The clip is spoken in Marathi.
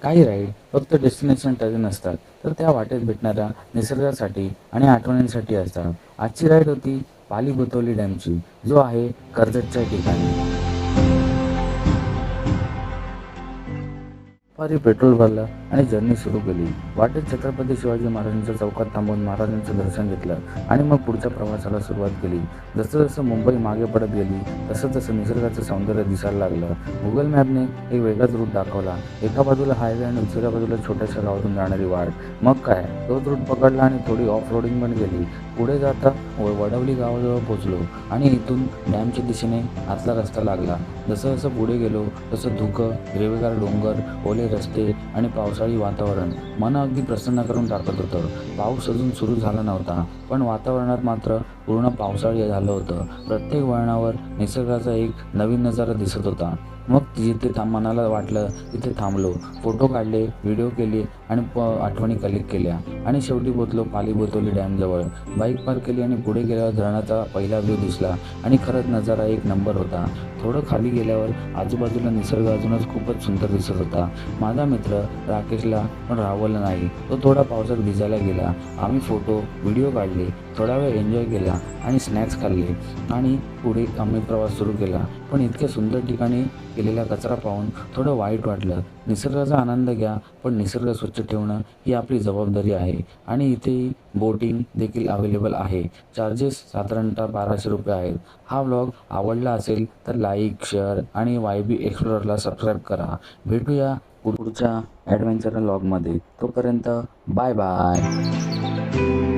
काही राईड फक्त डेस्टिनेशन टर्न नसतात, तर त्या वाटेत भेटणाऱ्या निसर्गासाठी आणि आठवणींसाठी असतात. आजची राईड होती पाली बुतोली डॅमची, जो आहे कर्जतच्या ठिकाणी. दुपारी पेट्रोल भरलं आणि जर्नी सुरू केली. वाटेत छत्रपती शिवाजी महाराजांच्या चौकात थांबून महाराजांचं दर्शन घेतलं आणि मग पुढच्या प्रवासाला सुरुवात केली. जसं जसं मुंबई मागे पडत गेली, तसं तसं निसर्गाचं सौंदर्य दिसायला लागलं. गुगल मॅपने एक वेगळाच रूट दाखवला. एका बाजूला हायवे आणि दुसऱ्या बाजूला छोट्याशा गावातून जाणारी वाट. मग काय, तोच रूट पकडला आणि थोडी ऑफ रोडिंग पण केली. पुढे जाता वडवली गावाजवळ पोहोचलो आणि इथून डॅमच्या दिशेने आतला रस्ता लागला. जसं जसं पुढे गेलो तसं धुकं, हिरवेगार डोंगर, ओले रस्ते आणि पावसाळी वातावरण मन अगदी प्रसन्न करून टाकत होतं. पाऊस अजून सुरू झाला नव्हता, पण वातावरणात मात्र पूर्ण पावसाळी झालं होतं. प्रत्येक वळणावर निसर्गाचा एक नवीन नजारा दिसत होता. मग जिथे मनाला वाटलं तिथे थांबलो, फोटो काढले, व्हिडिओ केले आणि आठवणी कलेक्ट केल्या आणि शेवटी पोचलो पाली बोतोली डॅमजवळ. बाईक पार्क केली आणि पुढे गेल्यावर धरणाचा पहिला व्ह्यू दिसला आणि खरंच नजारा एक नंबर होता. थोडं खाली गेल्यावर आजूबाजूला निसर्ग अजूनच खूपच सुंदर दिसत होता. माझा मित्र राकेशला पण राहवलं नाही. तो थोडा पावसात भिजायला गेला. आम्ही फोटो, व्हिडिओ काढले, थोडा वेळ एन्जॉय केला आणि स्नॅक्स खाल्ले आणि पुढे आम्ही प्रवास सुरू केला. पण इतक्या सुंदर ठिकाणी केलेला कचरा पाहून थोडं वाईट वाटलं. निसर्गाचा आनंद घ्या, पण निसर्ग स्वच्छ ठेवणं ही आपली जबाबदारी आहे. आणि इथेही बोटिंग देखील अवेलेबल आहे. चार्जेस साधारणतः 1200 रुपये आहेत. हा व्लॉग आवडला असेल तर लाईक, शेअर आणि YB एक्सप्लोररला सबस्क्राईब करा. भेटूया पुढच्या ॲडव्हेंचर व्लॉगमध्ये. तोपर्यंत बाय बाय.